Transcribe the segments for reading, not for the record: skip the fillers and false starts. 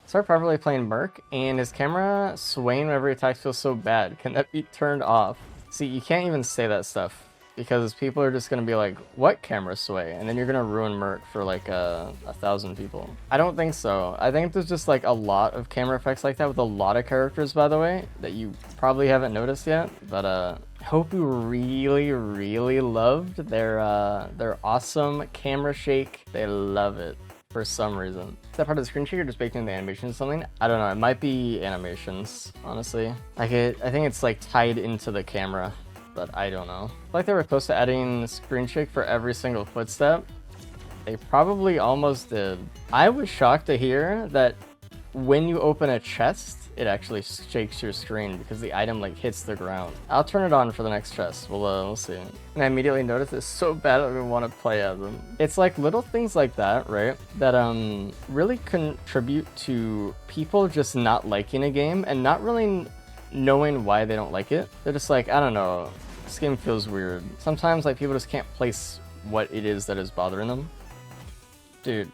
Start properly playing Merc, and his camera swaying whenever he attacks feels so bad. Can that be turned off? See, you can't even say that stuff, because people are just gonna be like, what camera sway? And then you're gonna ruin Merc for like 1,000 people. I don't think so. I think there's just like a lot of camera effects like that with a lot of characters, by the way, that you probably haven't noticed yet. But I hope you really, really loved their awesome camera shake. They love it for some reason. Is that part of the screen shake or just baked into the animation or something? I don't know. It might be animations, honestly. Like I think it's like tied into the camera, but I don't know. Like they were close to adding screen shake for every single footstep. They probably almost did. I was shocked to hear that when you open a chest, it actually shakes your screen because the item like hits the ground. I'll turn it on for the next chest. We'll see. And I immediately noticed it's so bad I don't even want to play as them. It's like little things like that, right? That really contribute to people just not liking a game and not really knowing why they don't like it. They're just like, I don't know, this game feels weird. Sometimes like people just can't place what it is that is bothering them. Dude,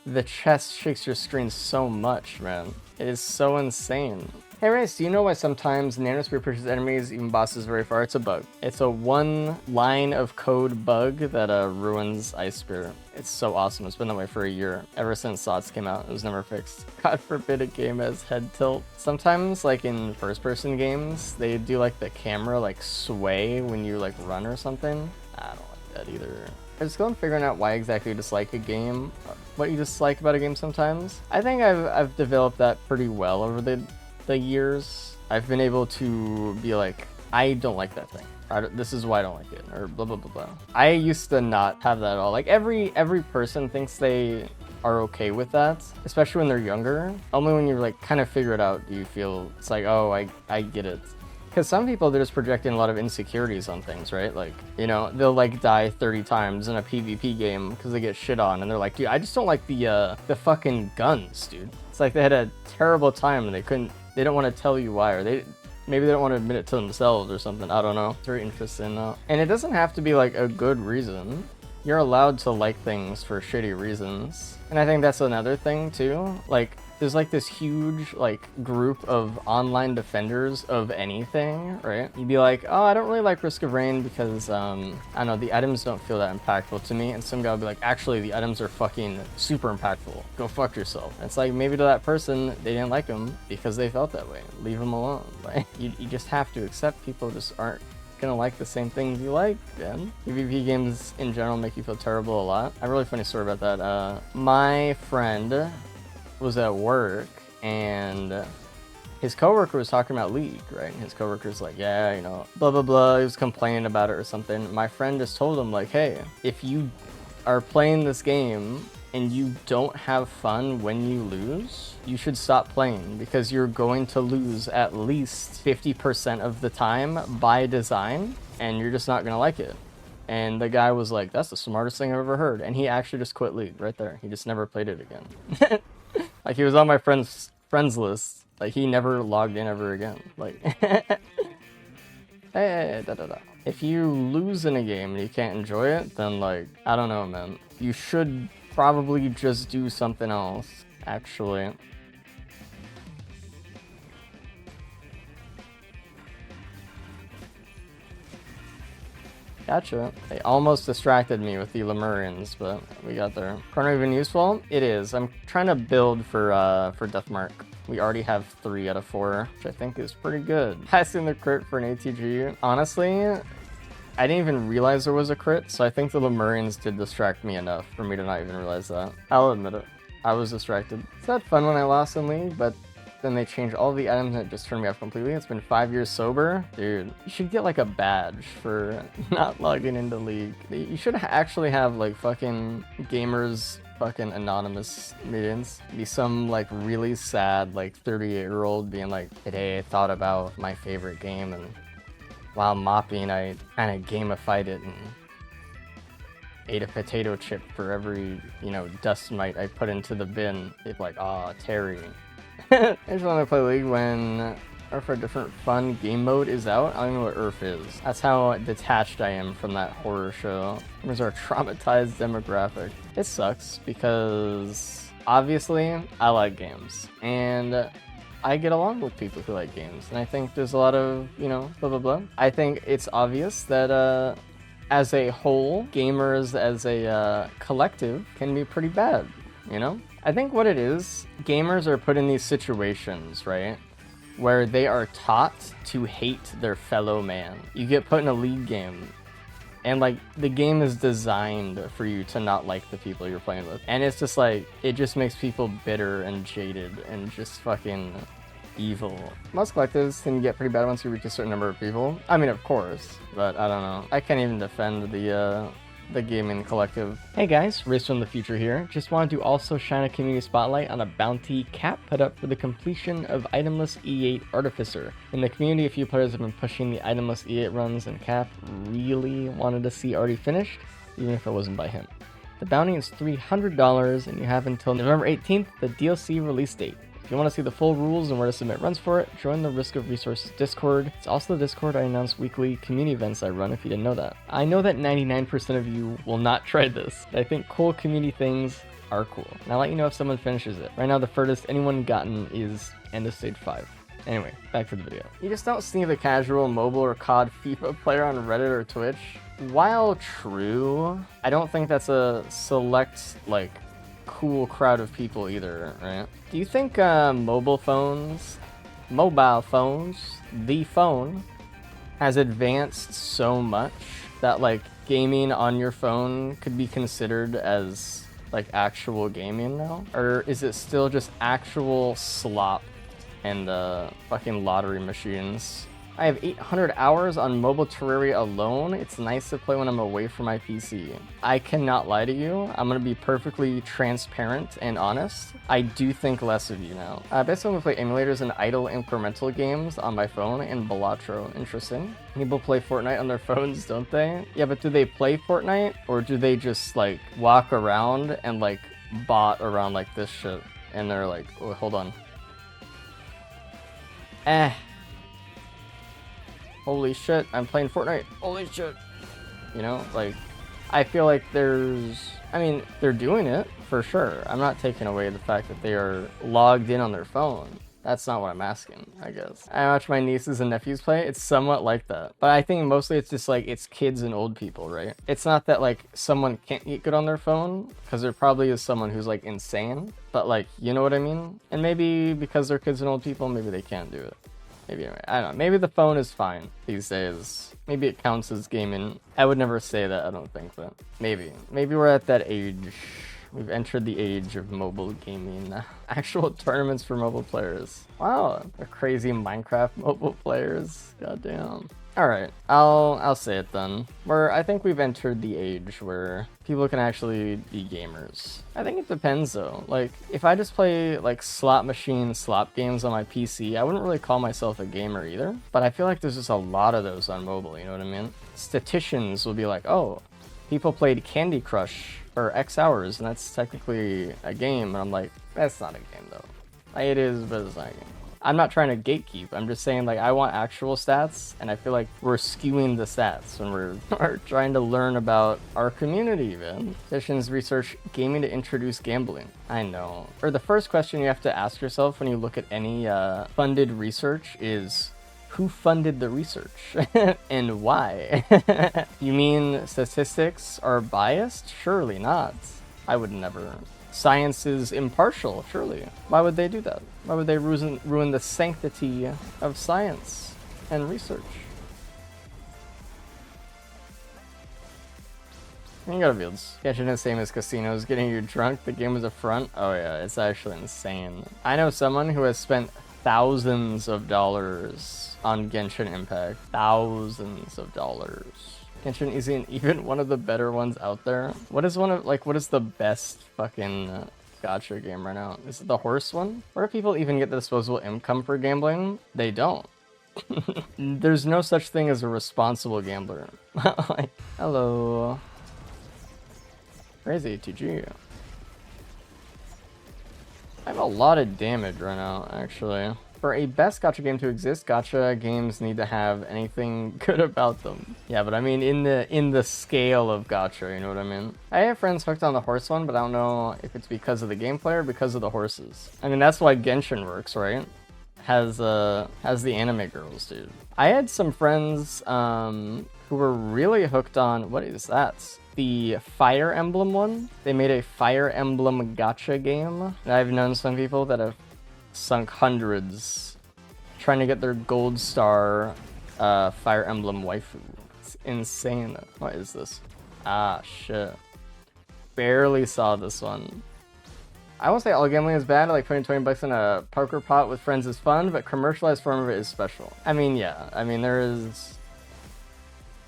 the chest shakes your screen so much, man. It is so insane. Hey Race, do you know why sometimes Nanosphere pushes enemies, even bosses, very far? It's a bug. It's a one line of code bug that ruins Ice Spear. It's so awesome. It's been that way for a year. Ever since SOTS came out, it was never fixed. God forbid a game has head tilt. Sometimes, like in first-person games, they do like the camera like sway when you like run or something. I don't like that either. I just go on figuring out why exactly you dislike a game, what you dislike about a game sometimes. I think I've developed that pretty well over the years. I've been able to be like, I don't like that thing. This is why I don't like it, or blah, blah, blah, blah. I used to not have that at all. Like every person thinks they are okay with that, especially when they're younger. Only when you like kind of figure it out do you feel it's like, oh, I get it. Because some people, they're just projecting a lot of insecurities on things, right? Like, you know, they'll like die 30 times in a PvP game because they get shit on, and they're like, dude, I just don't like the fucking guns, dude. It's like they had a terrible time and they don't want to tell you why, or maybe they don't want to admit it to themselves or something. I don't know. It's very interesting though. And it doesn't have to be like a good reason. You're allowed to like things for shitty reasons. And I think that's another thing too. Like, there's like this huge like group of online defenders of anything, right? You'd be like, oh, I don't really like Risk of Rain because I don't know, the items don't feel that impactful to me. And some guy would be like, actually the items are fucking super impactful. Go fuck yourself. And it's like, maybe to that person, they didn't like them because they felt that way. Leave them alone. Like, you just have to accept people just aren't gonna like the same things you like, man. PvP games in general make you feel terrible a lot. I have a really funny story about that. My friend was at work and his coworker was talking about League, right? And his coworker's like, yeah, you know, blah, blah, blah. He was complaining about it or something. My friend just told him like, hey, if you are playing this game and you don't have fun when you lose, you should stop playing because you're going to lose at least 50% of the time by design and you're just not going to like it. And the guy was like, that's the smartest thing I've ever heard. And he actually just quit League right there. He just never played it again. Like, he was on my friends list. Like, he never logged in ever again. Like, hey, da da da. If you lose in a game and you can't enjoy it, then, like, I don't know, man. You should probably just do something else, actually. Gotcha. They almost distracted me with the Lemurians, but we got there. Chrono even useful? It is. I'm trying to build for Deathmark. We already have 3 out of 4, which I think is pretty good. Passing the crit for an ATG. Honestly, I didn't even realize there was a crit, so I think the Lemurians did distract me enough for me to not even realize that. I'll admit it. I was distracted. It's not fun when I lost in League, but then they changed all the items and it just turned me off completely. It's been 5 years sober. Dude, you should get like a badge for not logging into League. You should actually have like fucking gamers fucking anonymous meetings. Be some like really sad like 38-year-old being like, today I thought about my favorite game and while mopping I kind of gamified it and ate a potato chip for every, you know, dust mite I put into the bin. It's like, aw, Terry. I just want to play League when Earth, a different fun game mode is out. I don't know what Earth is. That's how detached I am from that horror show. There's our traumatized demographic. It sucks because obviously, I like games, and I get along with people who like games, and I think there's a lot of, you know, blah blah blah. I think it's obvious that as a whole, gamers as a collective can be pretty bad, you know? I think what it is, gamers are put in these situations, right, where they are taught to hate their fellow man. You get put in a league game, and like the game is designed for you to not like the people you're playing with. And it's just like, it just makes people bitter and jaded and just fucking evil. Most collectives can get pretty bad once you reach a certain number of people. I mean, of course, but I don't know. I can't even defend the gaming collective. Hey guys, Race from the Future here. Just wanted to also shine a community spotlight on a bounty cap put up for the completion of itemless E8 Artificer. In the community, a few players have been pushing the itemless E8 runs, and Cap really wanted to see already finished, even if it wasn't by him. The bounty is $300, and you have until November 18th, the DLC release date. If you want to see the full rules and where to submit runs for it, join the Risk of Resources Discord. It's also the Discord I announce weekly community events I run if you didn't know that. I know that 99% of you will not try this, but I think cool community things are cool. And I'll let you know if someone finishes it. Right now, the furthest anyone gotten is end of stage 5. Anyway, back to the video. You just don't see the casual mobile or COD FIFA player on Reddit or Twitch. While true, I don't think that's a select, like, cool crowd of people either, right? Do you think mobile phones, the phone, has advanced so much that like gaming on your phone could be considered as like actual gaming now? Or is it still just actual slop and fucking lottery machines? I have 800 hours on mobile Terraria alone. It's nice to play when I'm away from my PC. I cannot lie to you. I'm gonna be perfectly transparent and honest. I do think less of you now. Basically, I'm gonna play emulators and idle incremental games on my phone and Balatro. Interesting. People play Fortnite on their phones, don't they? Yeah, but do they play Fortnite? Or do they just like walk around and like bot around like this shit? And they're like, oh, hold on. Holy shit, I'm playing Fortnite. Holy shit. You know, like, I feel like I mean, they're doing it, for sure. I'm not taking away the fact that they are logged in on their phone. That's not what I'm asking, I guess. I watch my nieces and nephews play. It's somewhat like that. But I think mostly it's just like, it's kids and old people, right? It's not that like someone can't get good on their phone, because there probably is someone who's like insane. But like, you know what I mean? And maybe because they're kids and old people, maybe they can't do it. Maybe, I don't know. Maybe the phone is fine these days. Maybe it counts as gaming. I would never say that, I don't think, but maybe. Maybe we're at that age. We've entered the age of mobile gaming. Actual tournaments for mobile players. Wow, the crazy Minecraft mobile players. Goddamn. Alright, I'll say it then. I think we've entered the age where people can actually be gamers. I think it depends though. Like, if I just play like slot machine slot games on my PC, I wouldn't really call myself a gamer either. But I feel like there's just a lot of those on mobile, you know what I mean? Statisticians will be like, oh, people played Candy Crush for X hours, and that's technically a game. And I'm like, that's not a game though. Like, it is, but it's not a game. I'm not trying to gatekeep. I'm just saying, like, I want actual stats, and I feel like we're skewing the stats when we're trying to learn about our community, man. Sessions research gaming to introduce gambling. I know. Or the first question you have to ask yourself when you look at any funded research is, who funded the research and why? You mean statistics are biased? Surely not. I would never. Science is impartial, surely. Why would they do that? Why would they ruin the sanctity of science and research? You got fields. Catching the same as casinos, getting you drunk, the game was a front. Oh yeah, it's actually insane. I know someone who has spent thousands of dollars on Genshin Impact. Thousands of dollars. Genshin isn't even one of the better ones out there. What is the best fucking gacha game right now? Is it the horse one? Where do people even get the disposable income for gambling? They don't. There's no such thing as a responsible gambler. Like, hello. Crazy TG. I have a lot of damage right now, actually. For a best gacha game to exist, gacha games need to have anything good about them. Yeah, but I mean in the scale of gacha, you know what I mean? I have friends hooked on the horse one, but I don't know if it's because of the gameplay or because of the horses. I mean, that's why Genshin works, right? Has the anime girls, dude. I had some friends who were really hooked on, what is that? The Fire Emblem one. They made a Fire Emblem gacha game. I've known some people that have sunk hundreds trying to get their gold star Fire Emblem waifu. It's insane. What is this? Ah, shit. Barely saw this one. I won't say all gambling is bad, like putting 20 bucks in a poker pot with friends is fun, but commercialized form of it is special. I mean, yeah. I mean, there is...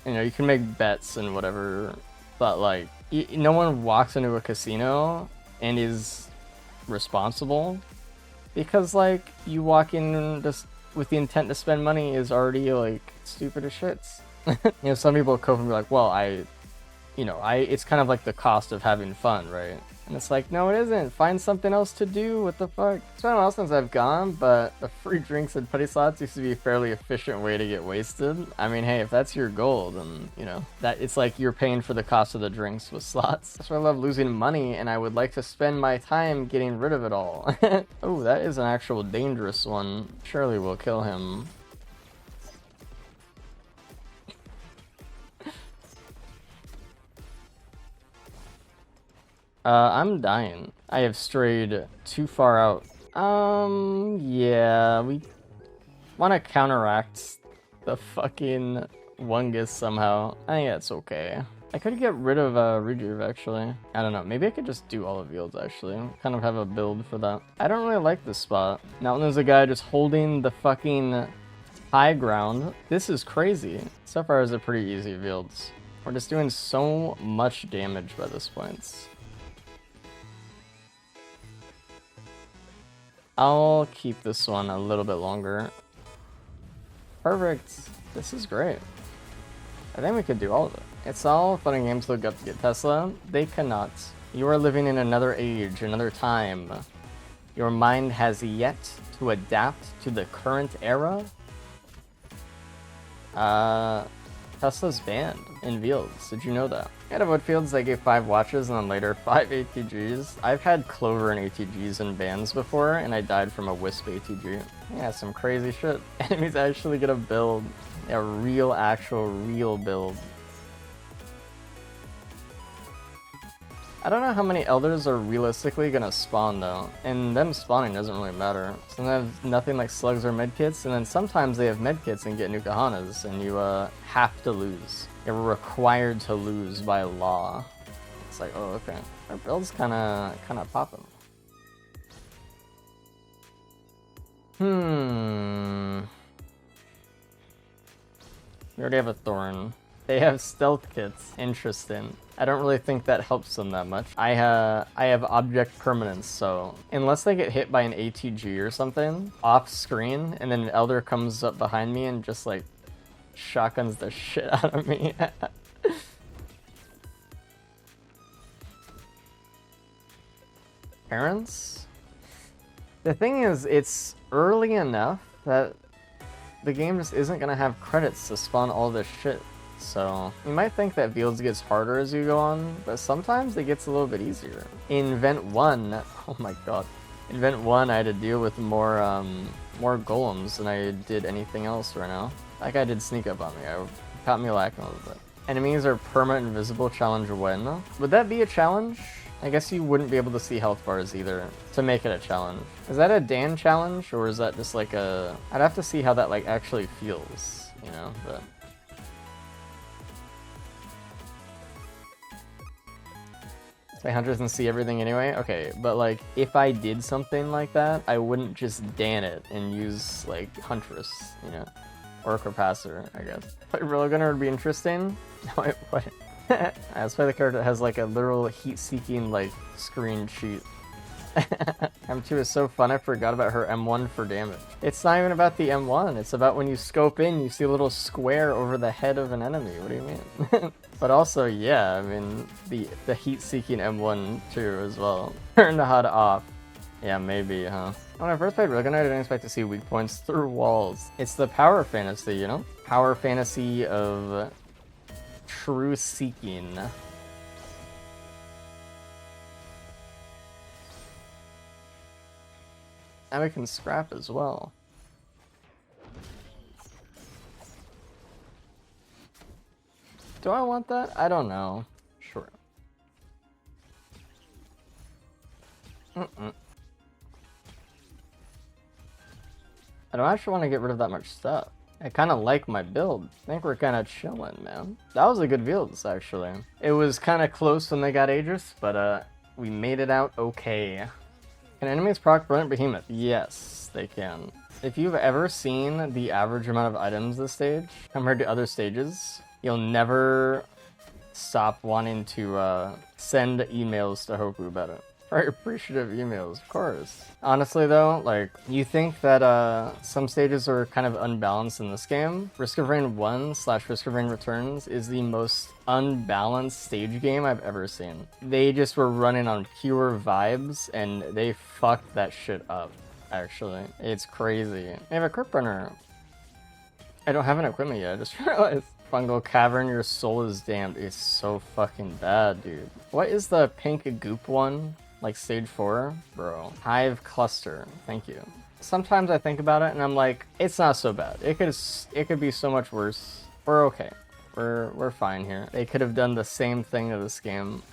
You know, you can make bets and whatever, but like, no one walks into a casino and is responsible. Because, like, you walk in just with the intent to spend money is already, like, stupid as shits. You know, some people come and be like, well, it's kind of like the cost of having fun, right? And it's like, no, it isn't. Find something else to do. What the fuck? It's been a while since I've gone, but the free drinks and putty slots used to be a fairly efficient way to get wasted. I mean, hey, if that's your goal, then, you know, that it's like you're paying for the cost of the drinks with slots. That's why I love losing money, and I would like to spend my time getting rid of it all. Oh, that is an actual dangerous one. Surely we'll kill him. I'm dying. I have strayed too far out. Yeah, we want to counteract the fucking Wungus somehow. I think that's okay. I could get rid of Rejuve, actually. I don't know. Maybe I could just do all of Yields, actually. Kind of have a build for that. I don't really like this spot. Now when there's a guy just holding the fucking high ground. This is crazy. So far, it's a pretty easy Yields. We're just doing so much damage by this point. I'll keep this one a little bit longer. Perfect. This is great. I think we could do all of it. It's all fun and games to look up to get Tesla. They cannot. You are living in another age, another time. Your mind has yet to adapt to the current era. Tesla's banned in Fields. Did you know that? Out of Woodfields, they gave 5 watches and then later 5 ATGs. I've had Clover and ATGs in bans before, and I died from a Wisp ATG. Yeah, some crazy shit. Enemies actually get a build. A real, real build. I don't know how many Elders are realistically gonna spawn though, and them spawning doesn't really matter. Some have nothing like slugs or medkits, and then sometimes they have medkits and get new Kahanas, and you have to lose. You're required to lose by law. It's like, oh, okay. Our build's kinda popping. We already have a Thorn. They have stealth kits. Interesting. I don't really think that helps them that much. I have object permanence, so unless they get hit by an ATG or something off screen, and then an Elder comes up behind me and just like shotguns the shit out of me. Parents? The thing is, it's early enough that the game just isn't gonna have credits to spawn all this shit. So, you might think that Fields gets harder as you go on, but sometimes it gets a little bit easier. In Vent 1, oh my god. In Vent 1, I had to deal with more golems than I did anything else right now. That guy did sneak up on me. It caught me lacking a little bit. Enemies are permanent invisible, challenge when? Would that be a challenge? I guess you wouldn't be able to see health bars either to make it a challenge. Is that a Dan challenge, or is that just like a... I'd have to see how that like actually feels, you know, but... Play Hunters and see everything anyway? Okay, but like, if I did something like that, I wouldn't just Dan it and use like Huntress, you know? Or Capacitor, I guess. Play Railgunner would be interesting. No, it wouldn't. Let's play the character that has like a literal heat-seeking like screen cheat. M2 is so fun, I forgot about her M1 for damage. It's not even about the M1, it's about when you scope in, you see a little square over the head of an enemy. What do you mean? But also, yeah, I mean, the heat-seeking M1 too as well. Turn the HUD off. Yeah, maybe, huh? When I first played Dragon Knight, I didn't expect to see weak points through walls. It's the power fantasy, you know? Power fantasy of true seeking. And we can scrap as well. Do I want that? I don't know. Sure. I don't actually want to get rid of that much stuff. I kind of like my build. I think we're kind of chilling, man. That was a good build, actually. It was kind of close when they got Aegis, but we made it out okay. Can enemies proc Brilliant Behemoth? Yes, they can. If you've ever seen the average amount of items this stage compared to other stages, you'll never stop wanting to send emails to Hopu about it. Very appreciative emails, of course. Honestly though, like, you think that some stages are kind of unbalanced in this game. Risk of Rain 1 / Risk of Rain Returns is the most unbalanced stage game I've ever seen. They just were running on pure vibes and they fucked that shit up, actually. It's crazy. I have a Crypt Runner. I don't have an equipment yet, I just realized. Fungal Cavern, your soul is damned. It's so fucking bad, dude. What is the pink goop one? Like stage 4? Bro. Hive Cluster. Thank you. Sometimes I think about it and I'm like, it's not so bad. It could be so much worse. We're okay. We're fine here. They could have done the same thing to this game.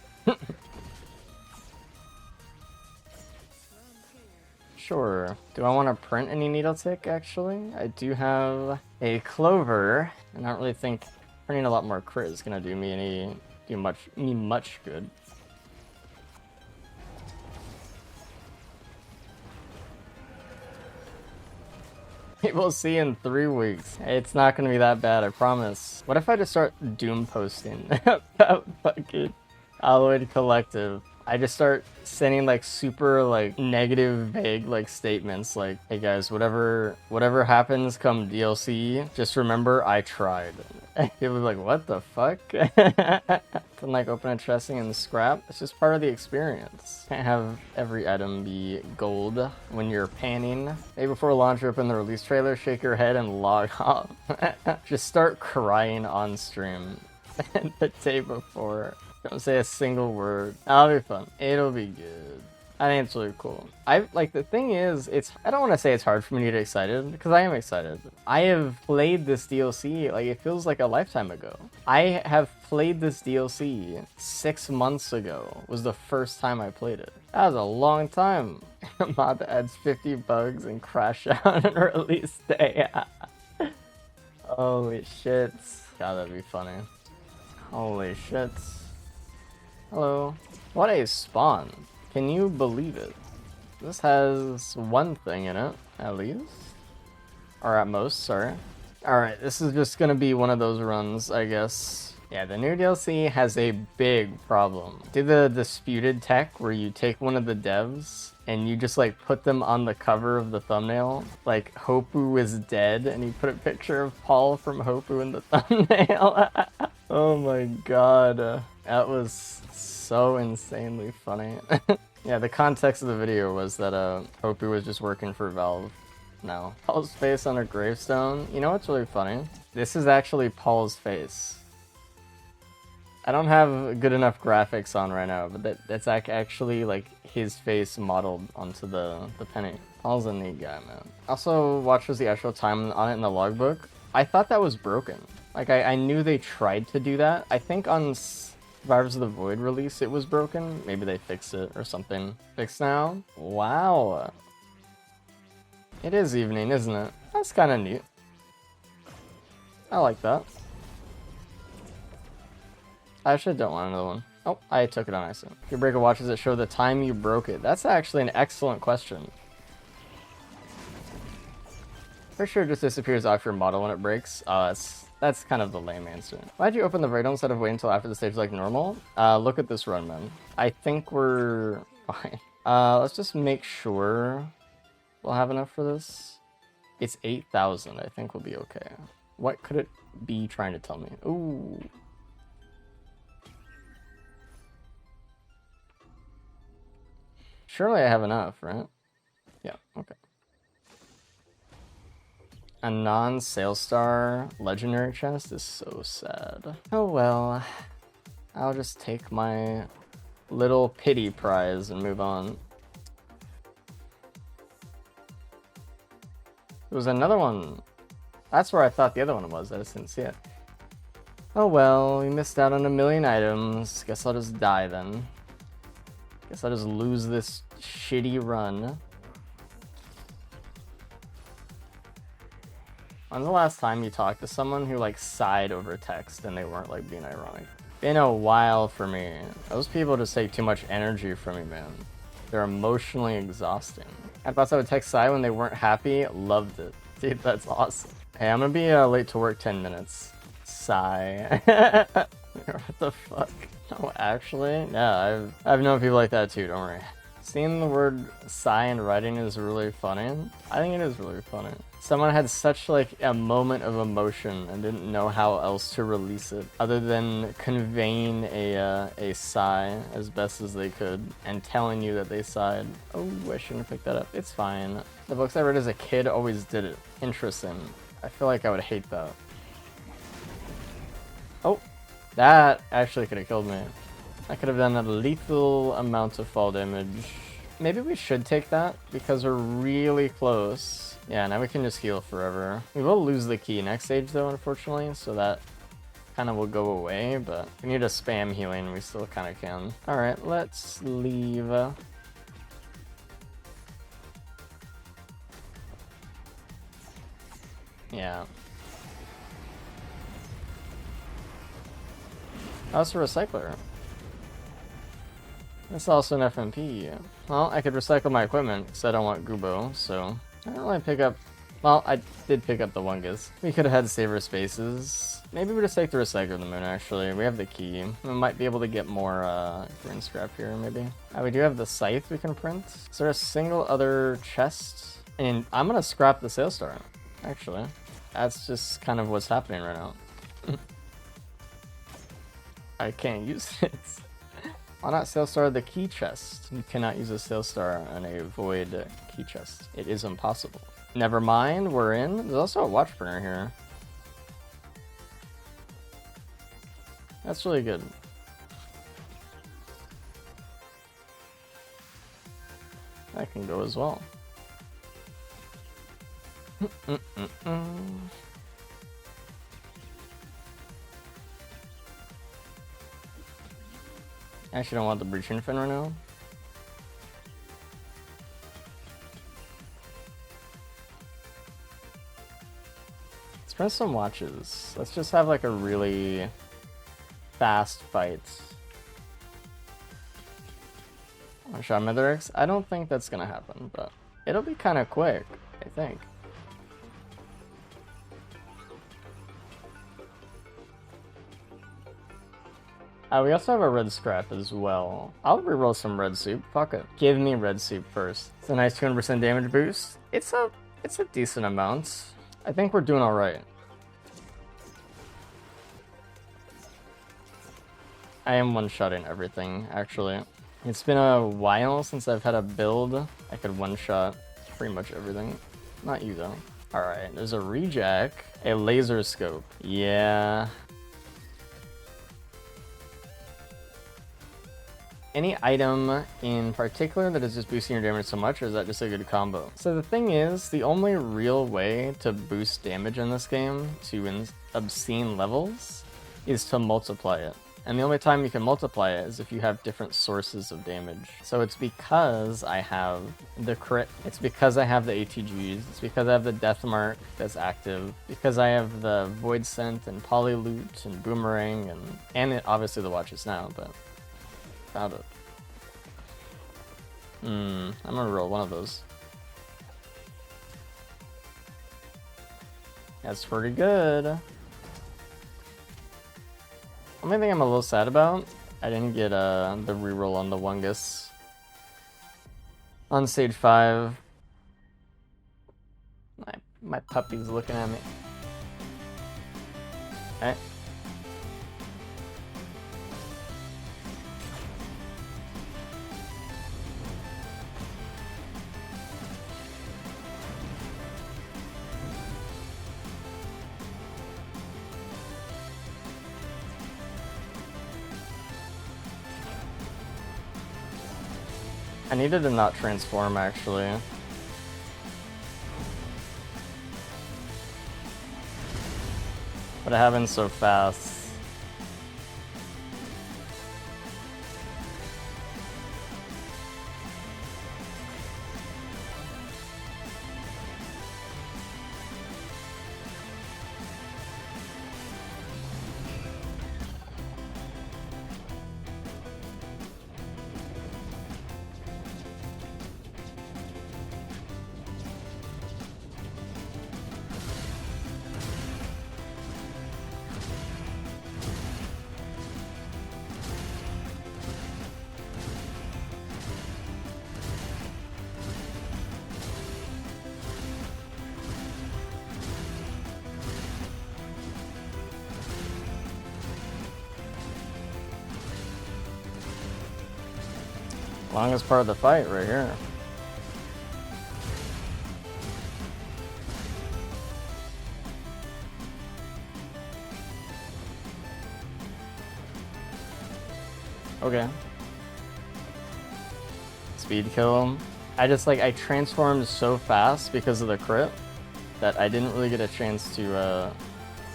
Sure. Do I want to print any needle tick, actually? I do have a clover. I don't really think printing a lot more crit is gonna do me much good. We'll see in 3 weeks. It's not gonna be that bad, I promise. What if I just start doom posting about fucking Alloyed Collective? I just start sending like super like negative, vague like statements like, hey guys, whatever happens come DLC, just remember I tried. People be like, what the fuck? From like open and chesting and scrap, it's just part of the experience. Can't have every item be gold when you're panning. Maybe before launch, open the release trailer, shake your head and log off. Just start crying on stream the day before. Don't say a single word. That'll be fun. It'll be good. I think it's really cool. The thing is, I don't want to say it's hard for me to get excited, because I am excited. I have played this DLC, like, it feels like a lifetime ago. I have played this DLC 6 months ago, was the first time I played it. That was a long time. Mod that adds 50 bugs and crash out and release day. Holy shit. God, that'd be funny. Holy shit. Hello. What a spawn. Can you believe it? This has one thing in it, at least. Or at most, sorry. Alright, this is just gonna be one of those runs, I guess. Yeah, the new DLC has a big problem. Do the disputed tech where you take one of the devs and you just like put them on the cover of the thumbnail. Like Hopu is dead and you put a picture of Paul from Hopu in the thumbnail. Oh my god. That was so insanely funny. Yeah, the context of the video was that Hopu was just working for Valve. No. Paul's face on a gravestone. You know what's really funny? This is actually Paul's face. I don't have good enough graphics on right now, but that's actually like his face modeled onto the penny. Paul's a neat guy, man. Also, watch was the actual time on it in the logbook. I thought that was broken. Like, I knew they tried to do that. I think on Survivors of the Void release it was broken. Maybe they fixed it or something. Fixed now? Wow. It is evening, isn't it? That's kind of neat. I like that. I actually don't want another one. Oh, I took it on accident. Your break a watch, does it show the time you broke it? That's actually an excellent question. For sure it just disappears off your model when it breaks. That's kind of the lame answer. Why'd you open the Radon instead of waiting until after the stage like normal? Look at this run, man. I think we're fine. Let's just make sure we'll have enough for this. It's 8,000. I think we'll be okay. What could it be trying to tell me? Ooh. Surely I have enough, right? Yeah, okay. A non-sale star legendary chest is so sad. Oh well. I'll just take my little pity prize and move on. There was another one. That's where I thought the other one was. I just didn't see it. Oh well, we missed out on a million items. Guess I'll just die then. Guess I'll just lose this shitty run. When's the last time you talked to someone who like sighed over text and they weren't like being ironic? Been a while for me. Those people just take too much energy from me, man. They're emotionally exhausting. I thought I would text sigh when they weren't happy. Loved it. Dude, that's awesome. Hey, I'm gonna be late to work 10 minutes. Sigh. What the fuck? No, actually, yeah, I've known people like that too, don't worry. Seeing the word sigh in writing is really funny. I think it is really funny. Someone had such like a moment of emotion and didn't know how else to release it other than conveying a sigh as best as they could and telling you that they sighed. Oh, I shouldn't have picked that up. It's fine. The books I read as a kid always did it. Interesting. I feel like I would hate that. Oh, that actually could have killed me. I could have done a lethal amount of fall damage. Maybe we should take that because we're really close. Yeah, now we can just heal forever. We will lose the key next stage though, unfortunately, so that kind of will go away, but if we need a spam healing, we still kind of can. All right, let's leave. Yeah. Oh, it's a recycler. It's also an FMP. Well, I could recycle my equipment because I don't want Gubo, so I don't really pick up. Well, I did pick up the Wungus. We could have had saver spaces. Maybe we just take the recycler of the moon, actually. We have the key. We might be able to get more green scrap here, maybe. We do have the scythe we can print. Is there a single other chest? And I'm going to scrap the sales star, actually. That's just kind of what's happening right now. I can't use it. Why not sales star the key chest? You cannot use a sales star on a void key chest. It is impossible. Never mind, we're in. There's also a watch printer here. That's really good. That can go as well. I actually don't want the breaching fin right now. Let's print some watches. Let's just have like a really fast fight. One shot Mithrix? I don't think that's gonna happen, but it'll be kind of quick, I think. We also have a red scrap as well. I'll reroll some red soup. Fuck it. Give me red soup first. It's a nice 200% damage boost. It's a decent amount. I think we're doing all right. I am one-shotting everything, actually. It's been a while since I've had a build I could one-shot pretty much everything. Not you, though. Alright, there's a rejack. A laser scope. Yeah. Any item in particular that is just boosting your damage so much, or is that just a good combo? So the thing is, the only real way to boost damage in this game to obscene levels is to multiply it. And the only time you can multiply it is if you have different sources of damage. So it's because I have the crit, it's because I have the ATGs, it's because I have the death mark that's active, because I have the void scent and polyloot and boomerang and obviously the watches now, but found it. I'm gonna roll one of those. That's pretty good. Only thing I'm a little sad about, I didn't get the reroll on the Wungus on stage 5. My puppy's looking at me. Okay. I needed to not transform, actually. But it happened so fast. Longest part of the fight right here. Okay. Speed kill him. I transformed so fast because of the crit that I didn't really get a chance to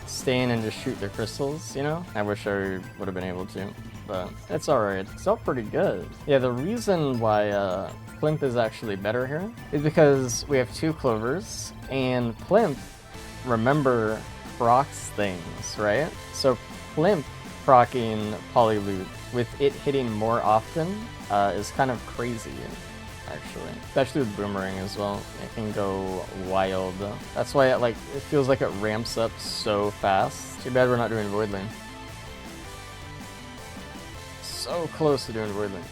stay in and just shoot the crystals, you know? I wish I would have been able to, but it's alright. It's still pretty good. Yeah, the reason why Plimp is actually better here is because we have 2 clovers, and Plimp, remember, procs things, right? So Plimp proccing Polyloot with it hitting more often is kind of crazy, actually. Especially with Boomerang as well. It can go wild. That's why it feels like it ramps up so fast. Too bad we're not doing Void Lane. So close to doing Void Lane.